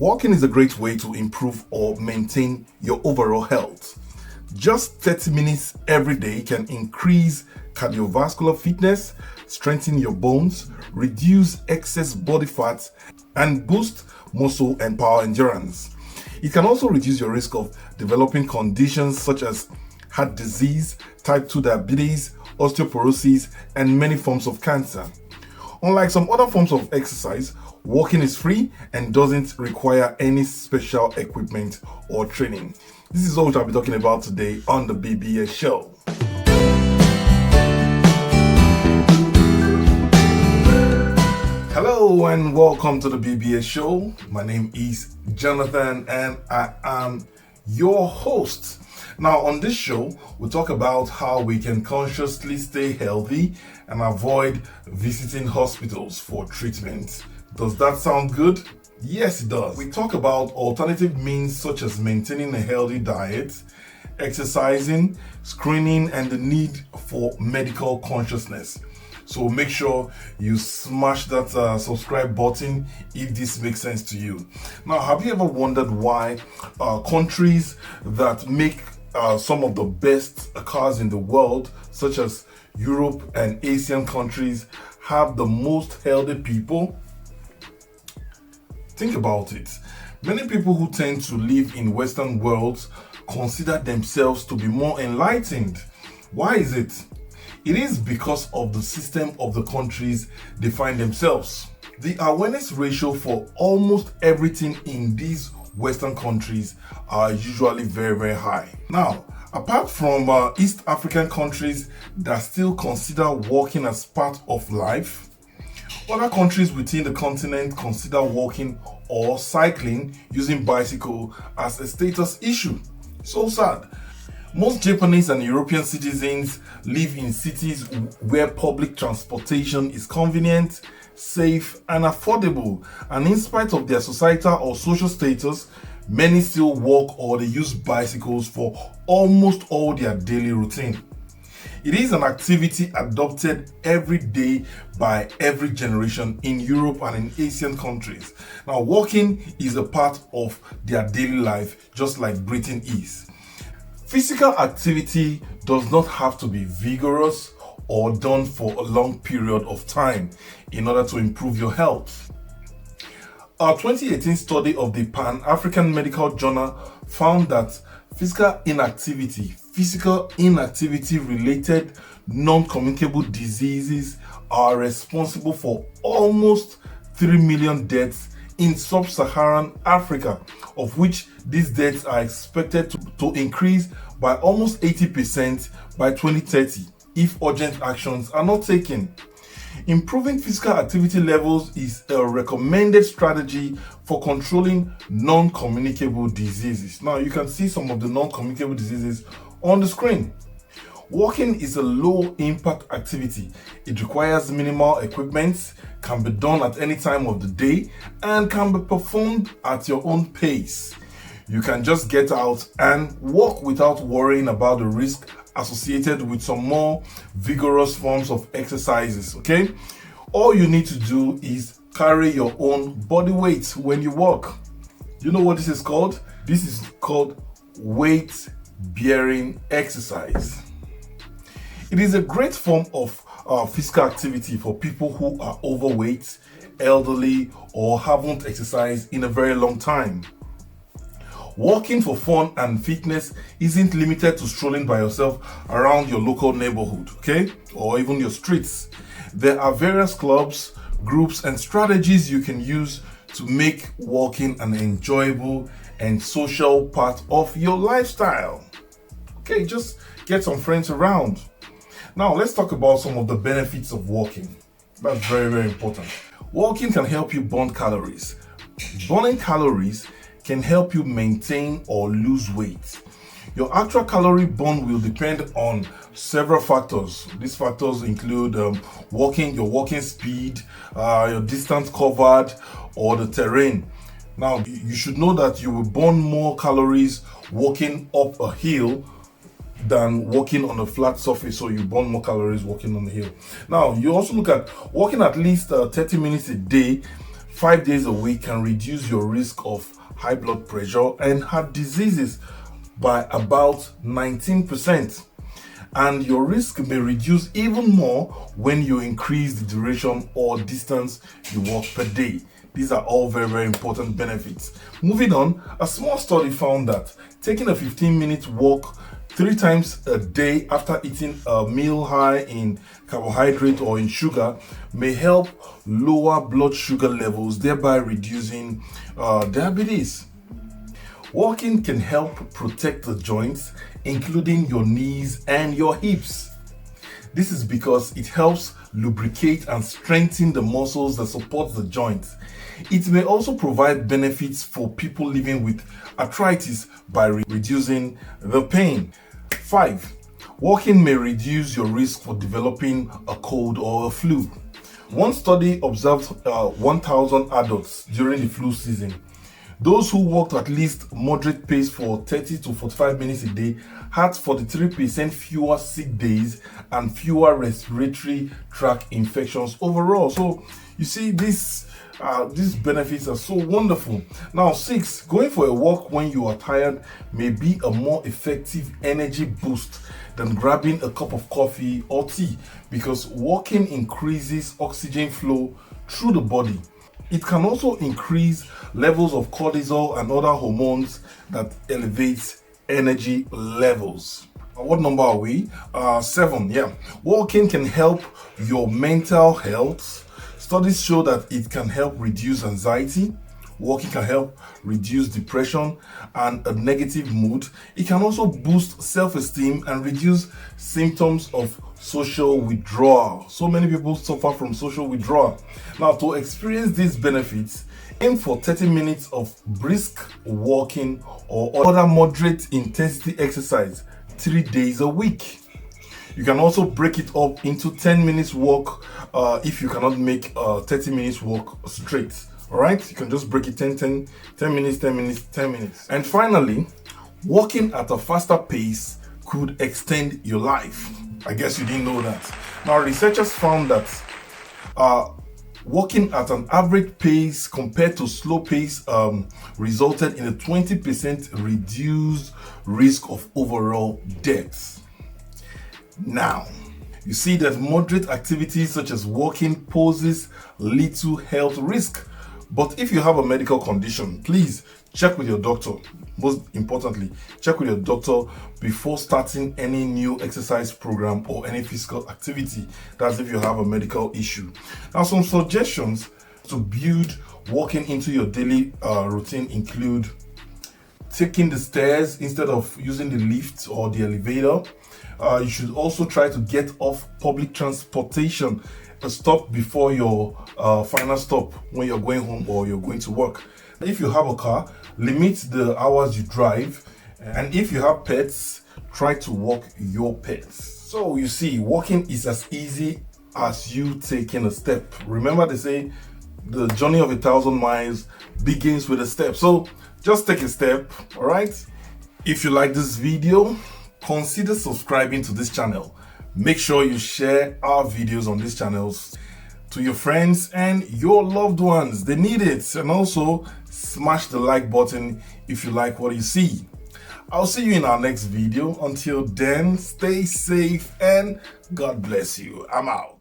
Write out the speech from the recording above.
Walking is a great way to improve or maintain your overall health. Just 30 minutes every day can increase cardiovascular fitness, strengthen your bones, reduce excess body fat, and boost muscle and power endurance. It can also reduce your risk of developing conditions such as heart disease, type 2 diabetes, osteoporosis, and many forms of cancer. Unlike some other forms of exercise, walking is free and doesn't require any special equipment or training. This is what I'll be talking about today on the BBS show. Hello and welcome to the BBS show. My name is Jonathan and I am your host. Now on this show, we'll talk about how we can consciously stay healthy and avoid visiting hospitals for treatment. Does that sound good? Yes, it does. We talk about alternative means such as maintaining a healthy diet, exercising, screening, and the need for medical consciousness. So make sure you smash that subscribe button if this makes sense to you. Now, have you ever wondered why countries that make some of the best cars in the world, such as Europe and Asian countries, have the most healthy people? Think about it. Many people who tend to live in Western worlds consider themselves to be more enlightened. Why is it? It is because of the system of the countries they find themselves. The awareness ratio for almost everything in these Western countries are usually very, very high. Now, apart from East African countries that still consider walking as part of life, other countries within the continent consider walking or cycling using bicycle as a status issue. So sad. Most Japanese and European citizens live in cities where public transportation is convenient, safe, and affordable. And in spite of their societal or social status, many still walk or they use bicycles for almost all their daily routine. It is an activity adopted every day by every generation in Europe and in Asian countries. Now, walking is a part of their daily life, just like breathing is. Physical activity does not have to be vigorous or done for a long period of time in order to improve your health. A 2018 study of the Pan-African Medical Journal found that physical inactivity related non-communicable diseases are responsible for almost 3 million deaths in sub-Saharan Africa, of which these deaths are expected to increase by almost 80% by 2030 if urgent actions are not taken. Improving physical activity levels is a recommended strategy for controlling non-communicable diseases. Now you can see some of the non-communicable diseases on the screen. Walking is a low impact activity. It requires minimal equipment, can be done at any time of the day, and can be performed at your own pace. You can just get out and walk without worrying about the risk associated with some more vigorous forms of exercises, okay? All you need to do is carry your own body weight when you walk. You know what this is called? This is called weight bearing exercise. It is a great form of physical activity for people who are overweight, elderly, or haven't exercised in a very long time. Walking for fun and fitness isn't limited to strolling by yourself around your local neighborhood, okay? Or even your streets. There are various clubs, groups, and strategies you can use to make walking an enjoyable and social part of your lifestyle. Okay, just get some friends around. Now, let's talk about some of the benefits of walking. That's very, very important. Walking can help you burn calories. Burning calories can help you maintain or lose weight. Your actual calorie burn will depend on several factors. These factors include your walking speed, your distance covered, or the terrain. Now, you should know that you will burn more calories walking up a hill than walking on a flat surface, so you burn more calories walking on the hill. Now, you also look at walking at least 30 minutes a day 5 days a week can reduce your risk of high blood pressure and heart diseases by about 19%. And your risk may reduce even more when you increase the duration or distance you walk per day. These are all very, very important benefits. Moving on, a small study found that taking a 15-minute walk 3 times a day after eating a meal high in carbohydrate or in sugar may help lower blood sugar levels, thereby reducing diabetes. Walking can help protect the joints, including your knees and your hips. This is because it helps lubricate and strengthen the muscles that support the joints. It may also provide benefits for people living with arthritis by reducing the pain. 5. Walking may reduce your risk for developing a cold or a flu. One study observed 1,000 adults during the flu season. Those who walked at least moderate pace for 30 to 45 minutes a day had 43% fewer sick days and fewer respiratory tract infections overall. So you see, these benefits are so wonderful. Now 6, going for a walk when you are tired may be a more effective energy boost than grabbing a cup of coffee or tea, because walking increases oxygen flow through the body. It can also increase levels of cortisol and other hormones that elevates energy levels. What number are we? 7. Yeah. Walking can help your mental health. Studies show that it can help reduce anxiety. Walking can help reduce depression and a negative mood. It can also boost self-esteem and reduce symptoms of social withdrawal. So many people suffer from social withdrawal. Now, to experience these benefits, aim for 30 minutes of brisk walking or other moderate intensity exercise 3 days a week. You can also break it up into 10 minutes walk if you cannot make 30 minutes walk straight. All right, you can just break it 10 minutes, 10 minutes, 10 minutes. And finally, walking at a faster pace could extend your life. I guess you didn't know that. Now, researchers found that walking at an average pace compared to slow pace resulted in a 20% reduced risk of overall deaths. Now, you see that moderate activities such as walking poses little health risk. But if you have a medical condition, please check with your doctor. Most importantly, check with your doctor before starting any new exercise program or any physical activity. That's if you have a medical issue. Now, some suggestions to build walking into your daily routine include taking the stairs instead of using the lift or the elevator. You should also try to get off public transportation. Stop before your final stop when you're going home or you're going to work. If you have a car, limit the hours you drive. And if you have pets, try to walk your pets. So you see, walking is as easy as you taking a step. Remember, they say the journey of 1,000 miles begins with a step. So just take a step, all right? If you like this video, consider subscribing to this channel. Make sure you share our videos on these channels to your friends and your loved ones. They need it. And also smash the like button if you like what you see. I'll see you in our next video. Until then, stay safe and God bless you. I'm out.